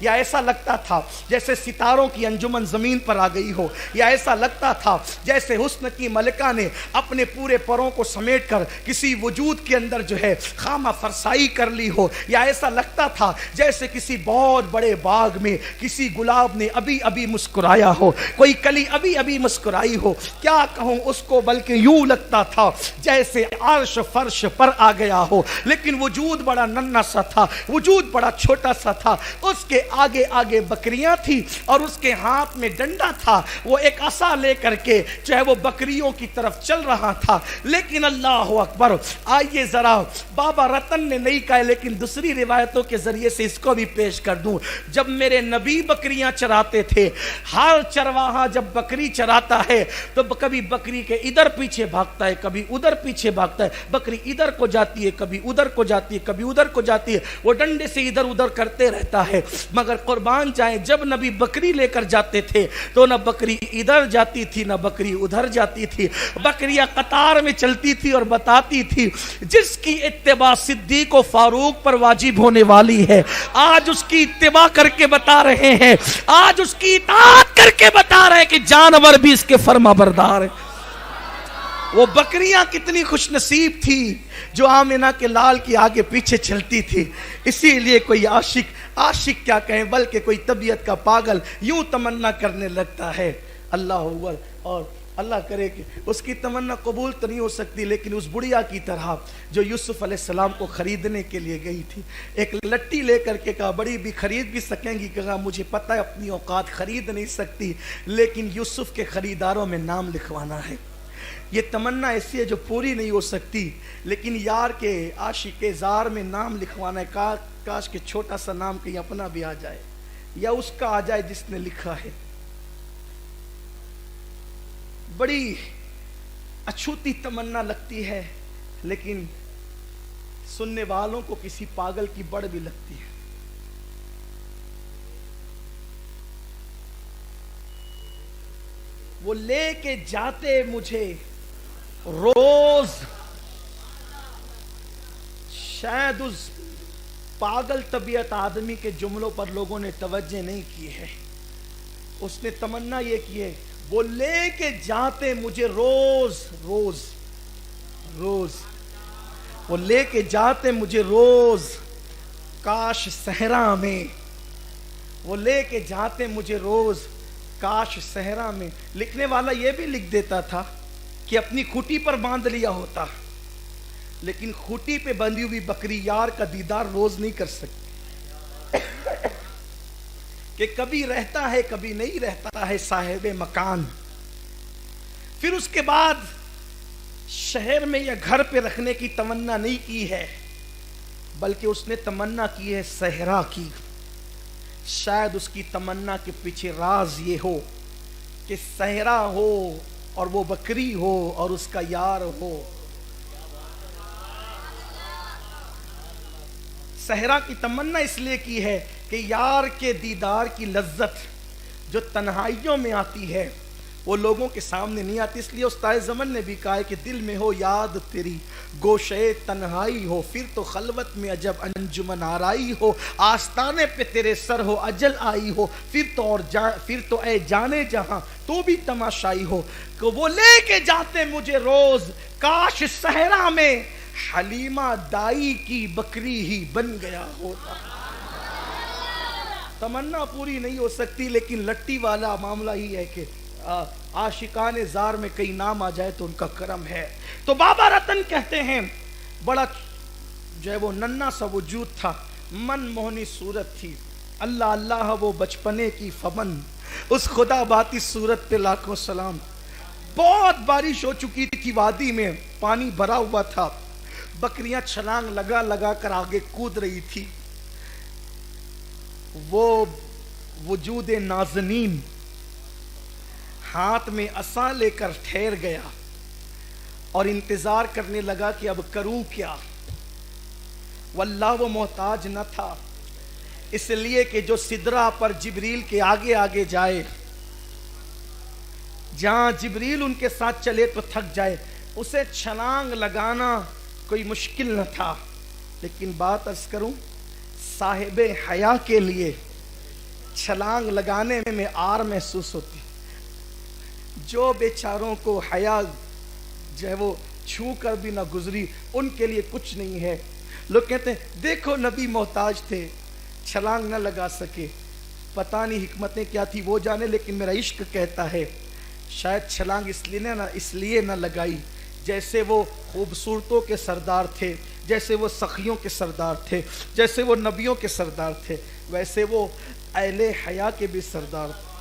یا ایسا لگتا تھا جیسے ستاروں کی انجمن زمین پر آ گئی ہو، یا ایسا لگتا تھا جیسے حسن کی ملکہ نے اپنے پورے پروں کو سمیٹ کر کسی وجود کے اندر جو ہے خامہ فرسائی کر لی ہو، یا ایسا لگتا تھا جیسے کسی بہت بڑے باغ میں کسی گلاب نے ابھی ابھی مسکرایا ہو، کوئی کلی ابھی ابھی مسکرائی ہو، کیا کہوں اس کو، بلکہ یوں لگتا تھا جیسے عرش فرش پر آ گیا ہو، لیکن وجود بڑا ننھا سا تھا، وجود بڑا چھوٹا سا تھا، اس کے آگے آگے بکریاں تھی اور اس کے ہاتھ میں ڈنڈا تھا، وہ ایک عصا لے کر کے چاہے وہ بکریوں کی طرف چل رہا تھا۔ لیکن اللہ اکبر، آئیے ذرا بابا رتن نے نہیں کہا لیکن دوسری روایتوں کے ذریعے سے اس کو بھی پیش کر دوں، جب میرے نبی بکریاں چراتے تھے، ہر چرواہا جب بکری چراتا ہے تو کبھی بکری کے ادھر پیچھے بھاگتا ہے، کبھی ادھر پیچھے بھاگتا ہے، بکری ادھر کو جاتی ہے، کبھی ادھر کو جاتی ہے، کبھی ادھر کو جاتی ہے، وہ ڈنڈے سے ادھر ادھر کرتے رہتا ہے، مگر قربان جائیں جب نبی بکری لے کر جاتے تھے تو نہ بکری ادھر جاتی تھی نہ بکری ادھر جاتی تھی، بکریاں قطار میں چلتی تھی اور بتاتی تھی جس کی اتباع صدیق و فاروق پر واجب ہونے والی ہے، آج اس کی اتباع کر کے بتا رہے ہیں، آج اس کی اطاعت کر کے بتا رہے ہیں کہ جانور بھی اس کے فرما بردار ہیں۔ وہ بکریاں کتنی خوش نصیب تھی جو آمنہ کے لال کی آگے پیچھے چلتی تھی، اسی لیے کوئی عاشق کیا کہیں بلکہ کوئی طبیعت کا پاگل یوں تمنا کرنے لگتا ہے، اللہ اکبر، اور اللہ کرے کہ اس کی تمنا قبول تو نہیں ہو سکتی، لیکن اس بڑھیا کی طرح جو یوسف علیہ السلام کو خریدنے کے لیے گئی تھی، ایک لٹی لے کر کے کہا بڑی بھی خرید بھی سکیں گی، کہا مجھے پتہ ہے اپنی اوقات خرید نہیں سکتی لیکن یوسف کے خریداروں میں نام لکھوانا ہے۔ یہ تمنا ایسی ہے جو پوری نہیں ہو سکتی، لیکن یار کے عاشق زار میں نام لکھوانا ہے، کاش کہ چھوٹا سا نام کہیں اپنا بھی آ جائے یا اس کا آ جائے جس نے لکھا ہے۔ بڑی اچھوتی تمنا لگتی ہے لیکن سننے والوں کو کسی پاگل کی بڑھ بھی لگتی ہے۔ وہ لے کے جاتے مجھے روز، شاید اس پاگل طبیعت آدمی کے جملوں پر لوگوں نے توجہ نہیں کی ہے، اس نے تمنا یہ کی ہے وہ لے کے جاتے مجھے روز روز روز، وہ لے کے جاتے مجھے روز کاش صحرا میں، وہ لے کے جاتے مجھے روز کاش صحرا میں۔ لکھنے والا یہ بھی لکھ دیتا تھا کہ اپنی کھوٹی پر باندھ لیا ہوتا، لیکن کھوٹی پہ بندھی ہوئی بکری یار کا دیدار روز نہیں کر سکتی، کہ کبھی رہتا ہے کبھی نہیں رہتا ہے صاحب مکان۔ پھر اس کے بعد شہر میں یا گھر پہ رکھنے کی تمنا نہیں کی ہے بلکہ اس نے تمنا کی ہے صحرا کی۔ شاید اس کی تمنا کے پیچھے راز یہ ہو کہ صحرا ہو اور وہ بکری ہو اور اس کا یار ہو۔ صحرا کی تمنا اس لیے کی ہے کہ یار کے دیدار کی لذت جو تنہائیوں میں آتی ہے وہ لوگوں کے سامنے نہیں آتی، اس لیے استاد زمن نے بھی کہا ہے کہ دل میں ہو یاد تیری گوشے تنہائی ہو، پھر تو خلوت میں عجب انجمن آرائی ہو، آستانے پہ تیرے سر ہو اجل آئی ہو، پھر تو اے جانے جہاں تو بھی تماشائی ہو، کہ وہ لے کے جاتے مجھے روز کاش صحرا میں حلیمہ دائی کی بکری ہی بن گیا ہوتا۔ تمنا پوری نہیں ہو سکتی لیکن لٹی والا معاملہ ہی ہے کہ عاشقان زار میں کئی نام آ جائے تو ان کا کرم ہے۔ تو بابا رتن کہتے ہیں بڑا جو ہے وہ ننھا سا وجود تھا، من موہنی صورت تھی، اللہ اللہ وہ بچپنے کی فمن، اس خدا باتی صورت پہ لاکھوں سلام۔ بہت بارش ہو چکی تھی، وادی میں پانی بھرا ہوا تھا، بکریاں چھلانگ لگا لگا کر آگے کود رہی تھی۔ وہ وجود نازنین ہاتھ میں عصا لے کر ٹھہر گیا اور انتظار کرنے لگا کہ اب کروں کیا۔ واللہ وہ محتاج نہ تھا، اس لیے کہ جو سدرہ پر جبریل کے آگے آگے جائے، جہاں جبریل ان کے ساتھ چلے تو تھک جائے، اسے چھلانگ لگانا کوئی مشکل نہ تھا۔ لیکن بات عرض کروں، صاحب حیا کے لیے چھلانگ لگانے میں آر محسوس ہوتی. جو بیچاروں کو حیا جو ہے وہ چھو کر بھی نہ گزری ان کے لیے کچھ نہیں ہے. لوگ کہتے ہیں دیکھو نبی محتاج تھے, چھلانگ نہ لگا سکے, پتہ نہیں حکمتیں کیا تھی وہ جانے, لیکن میرا عشق کہتا ہے شاید چھلانگ اس لیے نہ لگائی جیسے وہ خوبصورتوں کے سردار تھے, جیسے وہ سخیوں کے سردار تھے, جیسے وہ نبیوں کے سردار تھے, ویسے وہ اہل حیا کے بھی سردار تھے.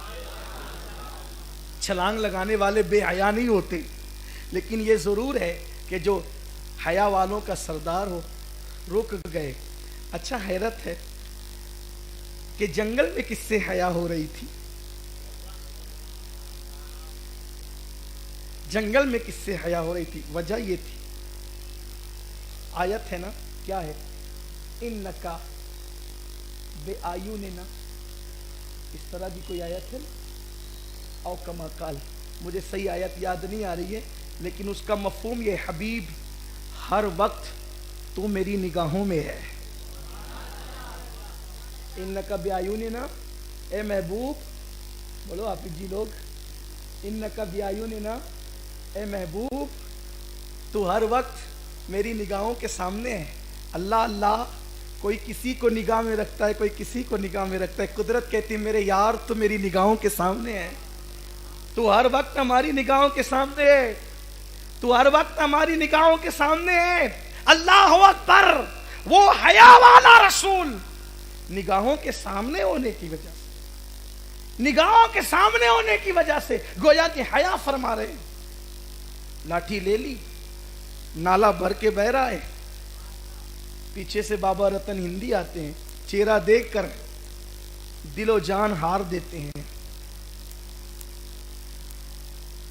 چھلانگ لگانے والے بے حیا نہیں ہوتے, لیکن یہ ضرور ہے کہ جو حیا والوں کا سردار ہو. رک گئے. اچھا حیرت ہے کہ جنگل میں کس سے حیا ہو رہی تھی؟ جنگل میں کس سے حیا ہو رہی تھی؟ وجہ یہ تھی, آیت ہے نا, کیا ہے؟ انکا بے آیوننا, اس طرح کی کوئی آیت ہے نا, او کما قال, مجھے صحیح آیت یاد نہیں آ رہی ہے, لیکن اس کا مفہوم یہ, حبیب ہر وقت تو میری نگاہوں میں ہے. انکا بے آیوننا, اے محبوب, بولو آپ جی لوگ, انکا بے آیوننا, اے محبوب تو ہر وقت میری نگاہوں کے سامنے ہے. اللہ اللہ, کوئی کسی کو نگاہ میں رکھتا ہے, کوئی کسی کو نگاہ میں رکھتا ہے. قدرت کہتی میرے یار تو میری نگاہوں کے سامنے ہے, تو ہر وقت ہماری نگاہوں کے سامنے ہے, تو ہر وقت ہماری نگاہوں کے سامنے ہے. اللہ اکبر. وہ حیا والا رسول نگاہوں کے سامنے ہونے کی وجہ سے, نگاہوں کے سامنے ہونے کی وجہ سے گویا کہ حیا فرما رہے ہیں. لاٹھی لے لی, نالا بھر کے بہ رہا ہے, پیچھے سے بابا رتن ہندی آتے ہیں, چہرہ دیکھ کر دل و جان ہار دیتے ہیں.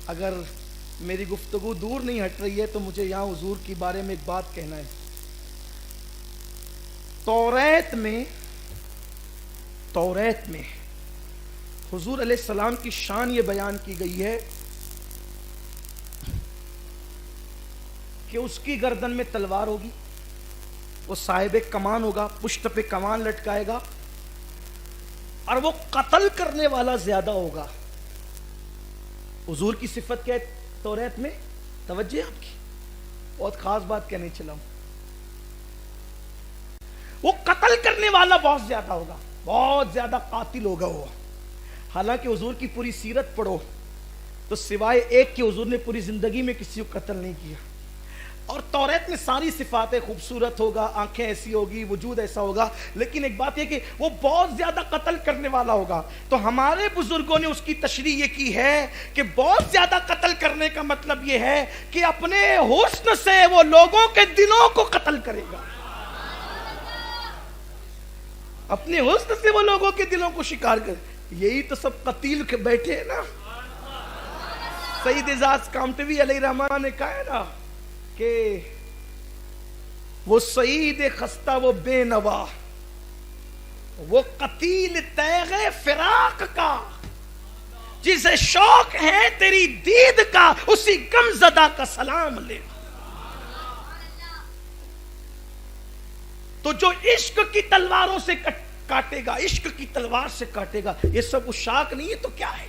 اگر میری گفتگو دور نہیں ہٹ رہی ہے تو مجھے یہاں حضور کی بارے میں ایک بات کہنا ہے. توریت میں حضور علیہ السلام کی شان یہ بیان کی گئی ہے کہ اس کی گردن میں تلوار ہوگی, وہ صاحب کمان ہوگا, پشت پہ کمان لٹکائے گا, اور وہ قتل کرنے والا زیادہ ہوگا. حضور کی صفت کیا ہے توریت میں؟ توجہ آپ کی, بہت خاص بات کہنے چلا ہوں. وہ قتل کرنے والا بہت زیادہ ہوگا, بہت زیادہ قاتل ہوگا وہ. حالانکہ حضور کی پوری سیرت پڑھو تو سوائے ایک کہ حضور نے پوری زندگی میں کسی کو قتل نہیں کیا, اور توریت میں ساری صفاتیں, خوبصورت ہوگا, آنکھیں ایسی ہوگی, وجود ایسا ہوگا, لیکن ایک بات یہ کہ وہ بہت زیادہ قتل کرنے والا ہوگا. تو ہمارے بزرگوں نے اس کی تشریح یہ کی ہے کہ بہت زیادہ قتل کرنے کا مطلب یہ ہے کہ اپنے حسن سے وہ لوگوں کے دلوں کو قتل کرے گا, اپنے حسن سے وہ لوگوں کے دلوں کو شکار کرے. یہی تو سب قتیل کے بیٹھے ہیں نا. سید اعزاز کامٹوی علیہ رحمٰن نے کہا ہے نا کہ وہ سعید خستہ وہ بے نوا, وہ قتیل تیغ فراق کا, جسے شوق ہے تیری دید کا, اسی غم زدہ کا سلام لے. تو جو عشق کی تلواروں سے کاٹے گا, عشق کی تلوار سے کاٹے گا, یہ سب عشاق نہیں ہے تو کیا ہے,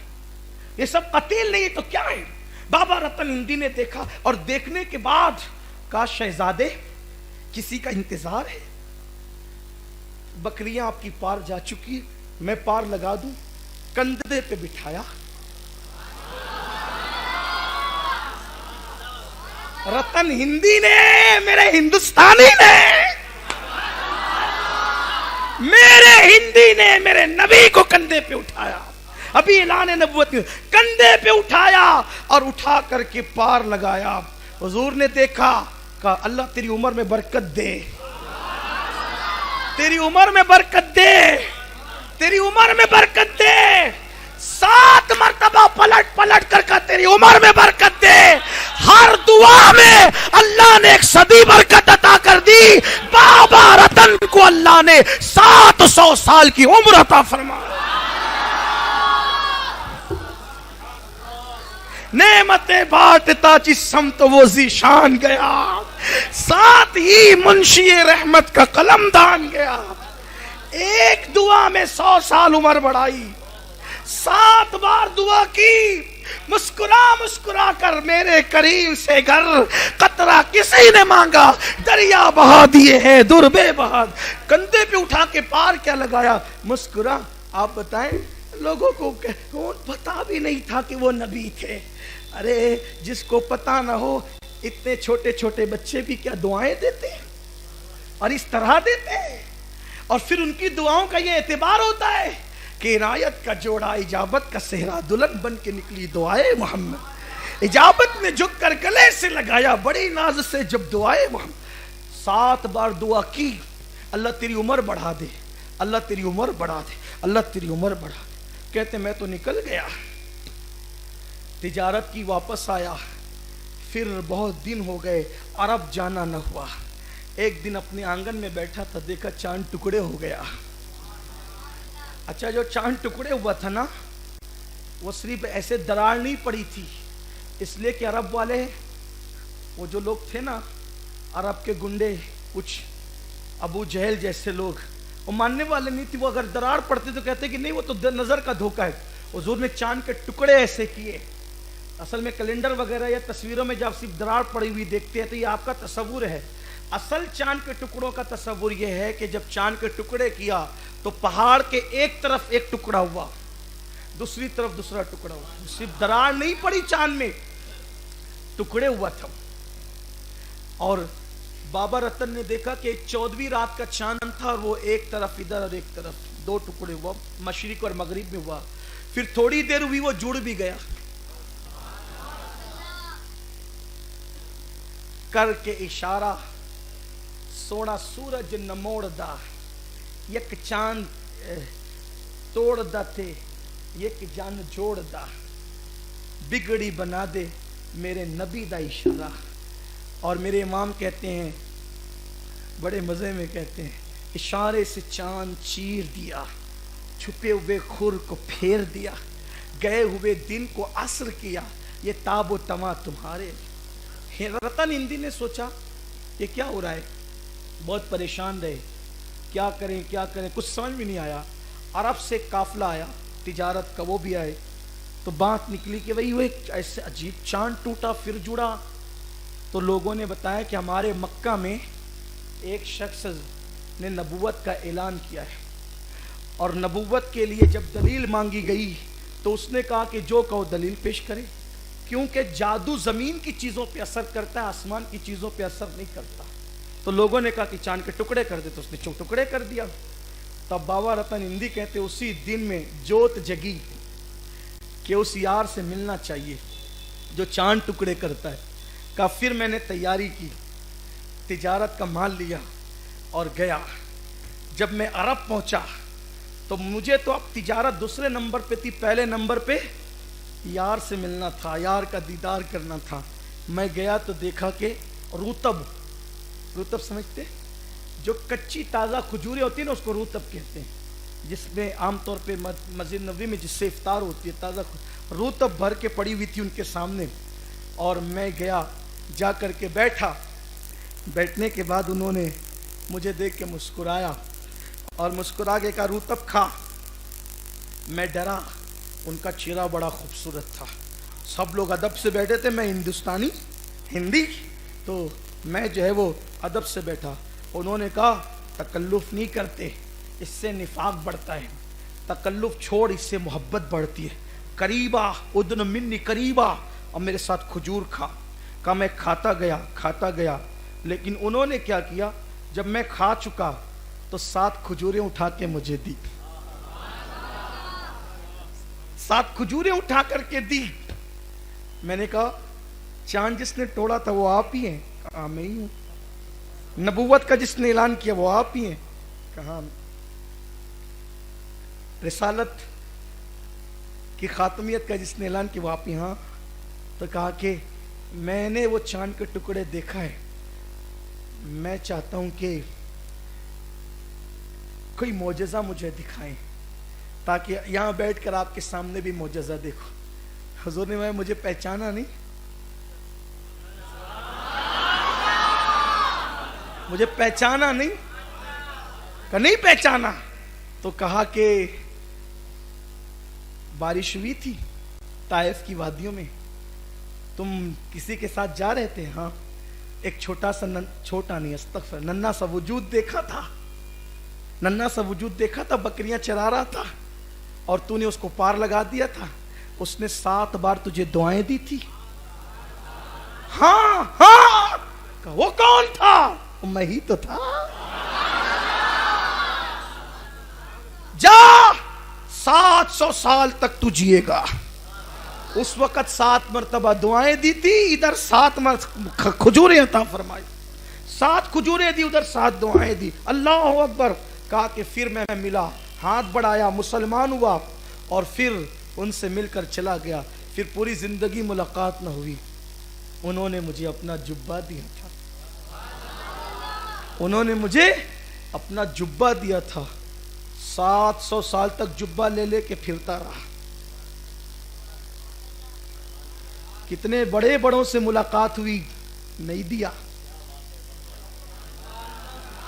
یہ سب قتیل نہیں ہے تو کیا ہے. بابا رتن ہندی نے دیکھا, اور دیکھنے کے بعد کہا شہزادے کسی کا انتظار ہے, بکریاں آپ کی پار جا چکی, میں پار لگا دوں. کندھے پہ بٹھایا, رتن ہندی نے, میرے ہندوستانی نے, میرے ہندی نے میرے نبی کو کندھے پہ اٹھایا. ابھی اعلان نبوت میں کندھے پہ اٹھایا اور اٹھا کر کے پار لگایا. حضور نے دیکھا, کہا اللہ تیری عمر میں برکت دے, تیری عمر میں برکت دے, تیری عمر میں برکت دے. 7 مرتبہ پلٹ پلٹ کر کہا تیری عمر میں برکت دے. ہر دعا میں اللہ نے ایک صدی برکت عطا کر دی. بابا رتن کو اللہ نے 700 سال کی عمر عطا فرمایا. نعمتیں بانٹتا جس سمت وہ ذیشان گیا, ساتھ ہی منشی رحمت کا قلم دان گیا. ایک دعا میں 100 سال عمر بڑھائی. 7 بار دعا کی, مسکرا مسکرا کر میرے کریم سے گھر قطرہ کسی نے مانگا, دریا بہا دیے ہیں در بے بہا. کندھے پہ اٹھا کے پار کیا لگایا, مسکرا. آپ بتائیں لوگوں کو کون پتا بھی نہیں تھا کہ وہ نبی تھے. ارے جس کو پتا نہ ہو, اتنے چھوٹے چھوٹے بچے بھی کیا دعائیں دیتے ہیں اور اس طرح دیتے ہیں, اور پھر ان کی دعاؤں کا یہ اعتبار ہوتا ہے کہ عنایت کا جوڑا اجابت کا صحرا دلہن بن کے نکلی دعائے محمد. اجابت میں جھک کر گلے سے لگایا بڑی ناز سے جب دعائے محمد. 7 بار دعا کی, اللہ تیری عمر بڑھا دے, اللہ تیری عمر بڑھا دے, اللہ تیری عمر بڑھا دے. کہتے میں تو نکل گیا, تجارت کی واپس آیا, پھر بہت دن ہو گئے, عرب جانا نہ ہوا. ایک دن اپنے آنگن میں بیٹھا تھا, دیکھا چاند ٹکڑے ہو گیا. اچھا جو چاند ٹکڑے ہوا تھا نا, وہ صرف ایسے دراڑ نہیں پڑی تھی, اس لیے کہ عرب والے وہ جو لوگ تھے نا, عرب کے گنڈے, کچھ ابو جہل جیسے لوگ, وہ ماننے والے نہیں تھے. وہ اگر دراڑ پڑتے تو کہتے کہ نہیں وہ تو نظر کا دھوکہ ہے. حضور نے چاند کے ٹکڑے ایسے کیے. اصل میں کیلنڈر وغیرہ یا تصویروں میں جب صرف دراڑ پڑی ہوئی دیکھتے ہیں تو یہ آپ کا تصور ہے. اصل چاند کے ٹکڑوں کا تصور یہ ہے کہ جب چاند کے ٹکڑے کیا تو پہاڑ کے ایک طرف ایک ٹکڑا ہوا, دوسری طرف دوسرا ٹکڑا ہوا. صرف دراڑ نہیں پڑی چاند میں, ٹکڑے ہوا تھا. اور بابا رتن نے دیکھا کہ 14ویں رات کا چاند تھا, اور وہ ایک طرف ادھر اور ایک طرف 2 ٹکڑے ہوا, مشرق اور مغرب میں ہوا. پھر تھوڑی دیر ہوئی وہ جڑ بھی گیا. کر کے اشارہ سونا سورج نہ موڑ دا, یک چاند توڑ دا تے یک جان جوڑ دا, بگڑی بنا دے میرے نبی دا اشارہ. اور میرے امام کہتے ہیں, بڑے مزے میں کہتے ہیں, اشارے سے چاند چیر دیا, چھپے ہوئے خور کو پھیر دیا, گئے ہوئے دن کو عصر کیا, یہ تاب و تما تمہارے. رتن ہندی نے سوچا یہ کیا ہو رہا ہے, بہت پریشان رہے, کیا کریں کیا کریں, کچھ سمجھ میں نہیں آیا. عرب سے قافلہ آیا تجارت کا, وہ بھی آئے, تو بات نکلی کہ بھئی وہ ایک ایسے عجیب چاند ٹوٹا پھر جڑا. تو لوگوں نے بتایا کہ ہمارے مکہ میں ایک شخص نے نبوت کا اعلان کیا ہے, اور نبوت کے لیے جب دلیل مانگی گئی تو اس نے کہا کہ جو کہو دلیل پیش کرے, کیونکہ جادو زمین کی چیزوں پہ اثر کرتا ہے, آسمان کی چیزوں پہ اثر نہیں کرتا. تو لوگوں نے کہا کہ چاند کے ٹکڑے کر دے, تو اس نے ٹکڑے کر دیا. تب بابا رتن ہندی کہتے اسی دن میں جوت جگی کہ اس یار سے ملنا چاہیے جو چاند ٹکڑے کرتا ہے. کہا پھر میں نے تیاری کی, تجارت کا مال لیا اور گیا. جب میں عرب پہنچا تو مجھے تو اب تجارت دوسرے نمبر پہ تھی, پہلے نمبر پہ یار سے ملنا تھا, یار کا دیدار کرنا تھا. میں گیا تو دیکھا کہ روتب سمجھتے, جو کچی تازہ کھجوریں ہوتی ہیں نا اس کو روتب کہتے ہیں, جس میں عام طور پہ مسجد نبوی میں جس سے افطار ہوتی ہے, تازہ روتب بھر کے پڑی ہوئی تھی ان کے سامنے. اور میں گیا, جا کر کے بیٹھا. بیٹھنے کے بعد انہوں نے مجھے دیکھ کے مسکرایا اور مسکرا کے کہا روتب کھا. میں ڈرا, ان کا چہرہ بڑا خوبصورت تھا, سب لوگ ادب سے بیٹھے تھے, میں ہندوستانی ہندی, تو میں جو ہے وہ ادب سے بیٹھا. انہوں نے کہا تکلف نہیں کرتے, اس سے نفاق بڑھتا ہے, تکلف چھوڑ, اس سے محبت بڑھتی ہے. قریبا ادن منی قریبا, اور میرے ساتھ کھجور کھا. کہا میں کھاتا گیا, لیکن انہوں نے کیا کیا, جب میں کھا چکا تو 7 کھجوریں اٹھا کے مجھے دی, 7 کھجوریں اٹھا کر کے دی. میں نے کہا چاند جس نے توڑا تھا وہ آپ ہی ہیں؟ کہا میں ہی ہوں. نبوت کا جس نے اعلان کیا وہ آپ ہی ہیں؟ کہا. رسالت کی خاتمیت کا جس نے اعلان کیا وہ آپ ہی؟ ہاں. تو کہا کہ میں نے وہ چاند کے ٹکڑے دیکھا ہے, میں چاہتا ہوں کہ کوئی معجزہ مجھے دکھائیں تاکہ یہاں بیٹھ کر آپ کے سامنے بھی معجزہ دیکھو. حضور نے مجھے پہچانا نہیں, مجھے پہچانا نہیں, کہ نہیں پہچانا. تو کہا کہ بارش ہوئی تھی طائف کی وادیوں میں، تم کسی کے ساتھ جا رہے تھے؟ ہاں، ایک چھوٹا نہیں استغفر، ننھا سا وجود دیکھا تھا، ننھا سا وجود دیکھا تھا، بکریاں چرا رہا تھا اور تو نے اس کو پار لگا دیا تھا، اس نے 7 بار تجھے دعائیں دی تھی؟ ہاں ہاں. وہ کون تھا؟ میں ہی تو تھا. جا 700 سال تک تو جیے گا. اس وقت 7 مرتبہ دعائیں دی تھی، ادھر 7 کھجوریں عطا فرمائی، 7 کھجوریں دی، ادھر 7 دعائیں دی. اللہ اکبر. کہا کہ پھر میں ملا، ہاتھ بڑھایا، مسلمان ہوا اور پھر ان سے مل کر چلا گیا. پھر پوری زندگی ملاقات نہ ہوئی. انہوں نے مجھے اپنا جبہ دیا تھا، انہوں نے مجھے اپنا جبہ دیا تھا. 700 سال تک جبہ لے لے کے پھرتا رہا. کتنے بڑے بڑوں سے ملاقات ہوئی، نہیں دیا.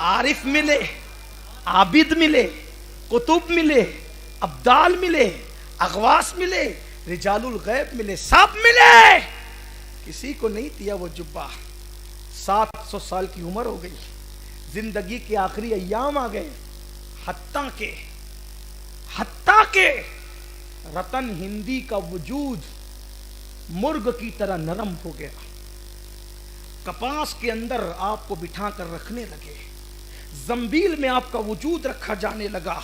عارف ملے، عابد ملے، قطب ملے، ابدال ملے، اغواس ملے، رجال الغیب ملے، سب ملے، کسی کو نہیں دیا وہ جبہ. 700 سال کی عمر ہو گئی، زندگی کے آخری ایام آ گئے. حتیٰ کہ رتن ہندی کا وجود مرغ کی طرح نرم ہو گیا. کپاس کے اندر آپ کو بٹھا کر رکھنے لگے، زنبیل میں آپ کا وجود رکھا جانے لگا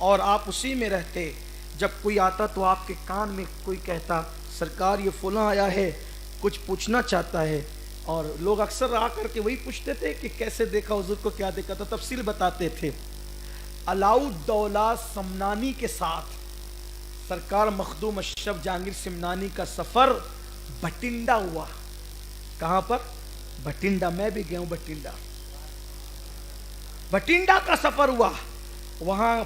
اور آپ اسی میں رہتے. جب کوئی آتا تو آپ کے کان میں کوئی کہتا سرکار یہ فلاں آیا ہے، کچھ پوچھنا چاہتا ہے. اور لوگ اکثر آ کر کے وہی پوچھتے تھے کہ کیسے دیکھا حضور کو، کیا دیکھا تھا، تفصیل بتاتے تھے. علاؤالدولہ سمنانی کے ساتھ سرکار مخدوم اشرف جہانگیر سمنانی کا سفر بٹنڈا ہوا. کہاں پر؟ بٹنڈا. میں بھی گیا ہوں بٹنڈا. بٹنڈا کا سفر ہوا. وہاں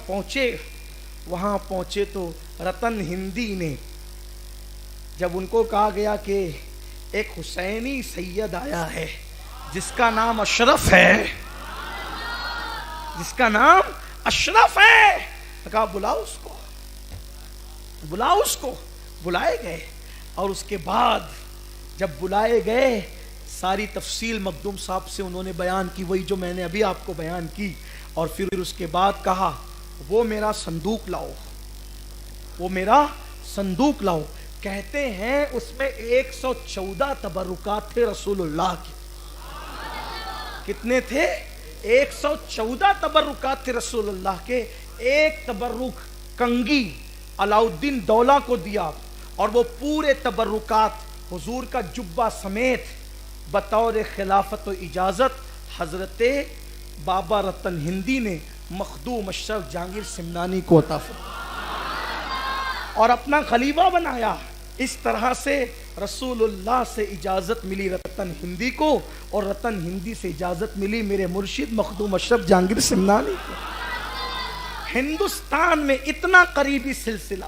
پہنچے تو رتن ہندی نے جب ان کو کہا گیا کہ ایک حسینی سید آیا ہے جس کا نام اشرف ہے، جس کا نام اشرف ہے، کہا بلاؤ اس کو، بلاؤ اس کو. بلائے گئے اور اس کے بعد جب بلائے گئے ساری تفصیل مخدوم صاحب سے انہوں نے بیان کی، وہی جو میں نے ابھی آپ کو بیان کی. اور پھر اس کے بعد کہا وہ میرا صندوق لاؤ، وہ میرا صندوق لاؤ. کہتے ہیں اس میں 114 تبرکات تھے رسول اللہ کے. کتنے تھے؟ 114 تبرکات تھے رسول اللہ کے. ایک تبرک کنگی علاؤالدین دولہ کو دیا اور وہ پورے تبرکات حضور کا جبہ سمیت بطور خلافت و اجازت حضرت بابا رتن ہندی نے مخدوم اشرف جہانگیر سمنانی کو عطا فرمایا اور اپنا خلیفہ بنایا. اس طرح سے رسول اللہ سے اجازت ملی رتن ہندی کو اور رتن ہندی سے اجازت ملی میرے مرشد مخدوم اشرف جہانگیر سمنانی کو. ہندوستان میں اتنا قریبی سلسلہ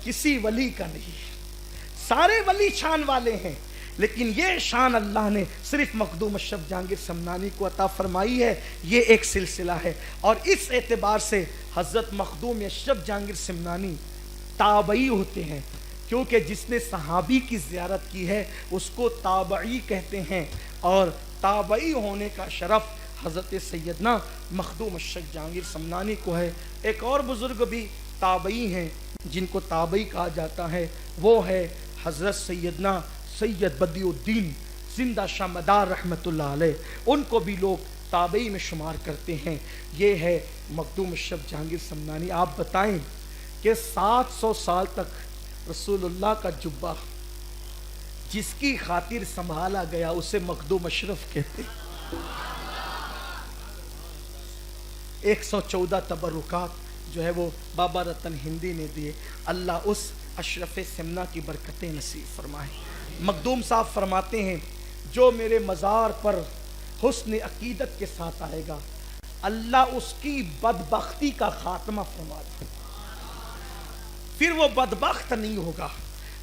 کسی ولی کا نہیں. سارے ولی شان والے ہیں لیکن یہ شان اللہ نے صرف مخدوم اشرف جہانگیر سمنانی کو عطا فرمائی ہے. یہ ایک سلسلہ ہے اور اس اعتبار سے حضرت مخدوم اشرف جہانگیر سمنانی تابعی ہوتے ہیں کیونکہ جس نے صحابی کی زیارت کی ہے اس کو تابعی کہتے ہیں اور تابعی ہونے کا شرف حضرت سیدنا مخدوم اشرف جہانگیر سمنانی کو ہے. ایک اور بزرگ بھی تابعی ہیں جن کو تابعی کہا جاتا ہے، وہ ہے حضرت سیدنا سید بدیع الدین زندہ شاہ مدار رحمت اللہ علیہ. ان کو بھی لوگ تابعی میں شمار کرتے ہیں. یہ ہے مخدوم اشرف جہانگیر سمنانی. آپ بتائیں کہ 700 سال تک رسول اللہ کا جبہ جس کی خاطر سنبھالا گیا اسے مخدوم اشرف کہتے. 114 تبرکات جو ہے وہ بابا رتن ہندی نے دیے. اللہ اس اشرف سمنا کی برکتیں نصیب فرمائے. مخدوم صاحب فرماتے ہیں جو میرے مزار پر حسن عقیدت کے ساتھ آئے گا اللہ اس کی بدبختی کا خاتمہ فرما دے. پھر وہ بدبخت نہیں ہوگا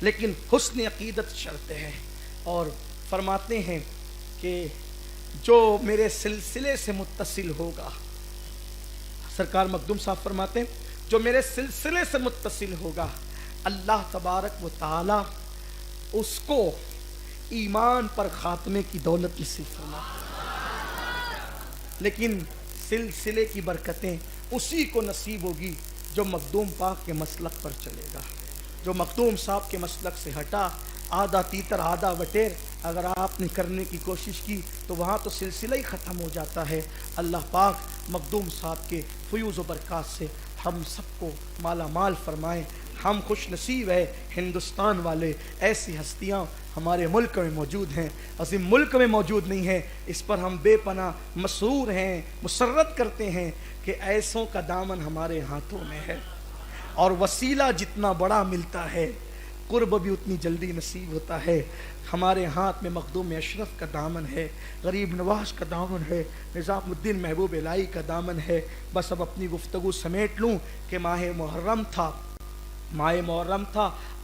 لیکن حسن عقیدت شرط ہے. اور فرماتے ہیں کہ جو میرے سلسلے سے متصل ہوگا سرکار مخدوم صاحب فرماتے ہیں جو میرے سلسلے سے متصل ہوگا اللہ تبارک و تعالی اس کو ایمان پر خاتمے کی دولت نصیب فرماتا ہے، لیکن سلسلے کی برکتیں اسی کو نصیب ہوگی جو مخدوم پاک کے مسلک پر چلے گا۔ جو مخدوم صاحب کے مسلک سے ہٹا، آدھا تیتر آدھا بٹیر اگر آپ نے کرنے کی کوشش کی تو وہاں تو سلسلہ ہی ختم ہو جاتا ہے۔ اللہ پاک مخدوم صاحب کے فیوز و برکات سے ہم سب کو مالا مال فرمائیں۔ ہم خوش نصیب ہے ہندوستان والے، ایسی ہستیاں ہمارے ملک میں موجود ہیں، عظیم ملک میں موجود نہیں ہیں۔ اس پر ہم بے پناہ مسرور ہیں، مسرت کرتے ہیں کہ ایسوں کا دامن ہمارے ہاتھوں میں ہے، اور وسیلہ جتنا بڑا ملتا ہے قرب بھی اتنی جلدی نصیب ہوتا ہے۔ ہمارے ہاتھ میں مخدوم اشرف کا دامن ہے، غریب نواز کا دامن ہے، نظام الدین محبوب الہی کا دامن ہے۔ بس اب اپنی گفتگو سمیٹ لوں کہ ماہ محرم تھا،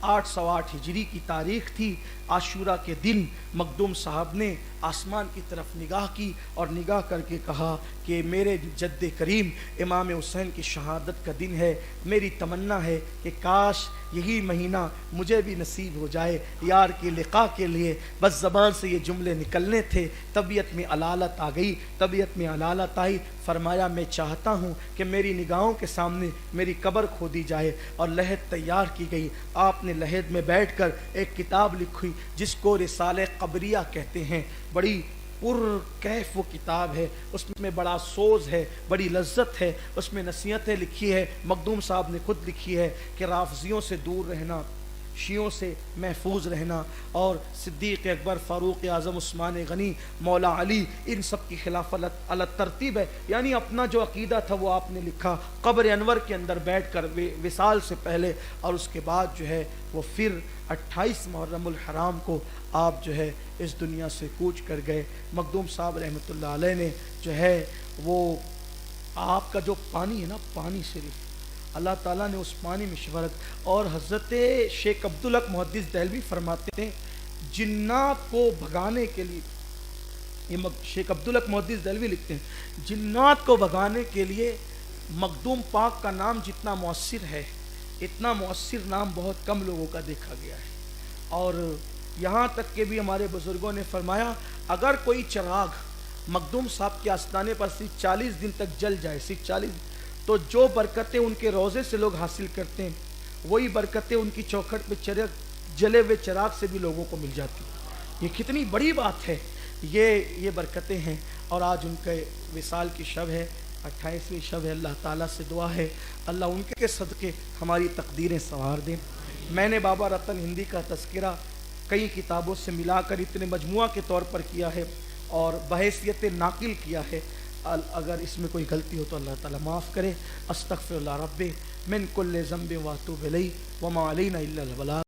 808 ہجری کی تاریخ تھی۔ عاشورہ کے دن مخدوم صاحب نے آسمان کی طرف نگاہ کی اور نگاہ کر کے کہا کہ میرے جد کریم امام حسین کی شہادت کا دن ہے، میری تمنا ہے کہ کاش یہی مہینہ مجھے بھی نصیب ہو جائے یار کی لقاء کے لیے۔ بس زبان سے یہ جملے نکلنے تھے، طبیعت میں علالت آ گئی، طبیعت میں علالت آئی۔ فرمایا میں چاہتا ہوں کہ میری نگاہوں کے سامنے میری قبر کھودی جائے، اور لحد تیار کی گئی۔ آپ نے لحد میں بیٹھ کر ایک کتاب لکھی جس کو رسالہ قبریہ کہتے ہیں۔ بڑی پر کیف وہ کتاب ہے، اس میں بڑا سوز ہے، بڑی لذت ہے، اس میں نصیحتیں لکھی ہے۔ مخدوم صاحب نے خود لکھی ہے کہ رافضیوں سے دور رہنا، شیعوں سے محفوظ رہنا، اور صدیق اکبر، فاروق اعظم، عثمان غنی، مولا علی، ان سب کی خلافت علی ترتیب ہے۔ یعنی اپنا جو عقیدہ تھا وہ آپ نے لکھا قبر انور کے اندر بیٹھ کر وصال سے پہلے، اور اس کے بعد جو ہے وہ پھر 28 محرم الحرام کو آپ جو ہے اس دنیا سے کوچ کر گئے۔ مخدوم صاحب رحمۃ اللہ علیہ نے جو ہے وہ آپ کا جو پانی ہے نا، پانی شریف، اللہ تعالیٰ نے اس پانی میں شفارت، اور حضرت شیخ عبدالحق محدث دہلوی فرماتے ہیں جنات کو بھگانے کے لیے، یہ شیخ عبدالحق محدث دہلوی لکھتے ہیں جنات کو بھگانے کے لیے مخدوم پاک کا نام جتنا مؤثر ہے، اتنا مؤثر نام بہت کم لوگوں کا دیکھا گیا ہے۔ اور یہاں تک کہ بھی ہمارے بزرگوں نے فرمایا اگر کوئی چراغ مخدوم صاحب کے آستانے پر صرف 40 دن تک جل جائے، صرف 40 تو جو برکتیں ان کے روزے سے لوگ حاصل کرتے ہیں وہی برکتیں ان کی چوکھٹ پہ جلے ہوئے چراغ سے بھی لوگوں کو مل جاتی ہیں۔ یہ کتنی بڑی بات ہے، یہ برکتیں ہیں۔ اور آج ان کے وصال کی شب ہے، 28ویں شب ہے۔ اللہ تعالیٰ سے دعا ہے اللہ ان کے صدقے ہماری تقدیریں سنوار دیں۔ میں نے بابا رتن ہندی کا تذکرہ کئی کتابوں سے ملا کر اتنے مجموعہ کے طور پر کیا ہے اور بحیثیت ناقل کیا ہے۔ اگر اس میں کوئی غلطی ہو تو اللہ تعالیٰ معاف کرے۔ استغفر اللہ رب من کل ذنب واتوب الیہ وما علینا الا البلاغ۔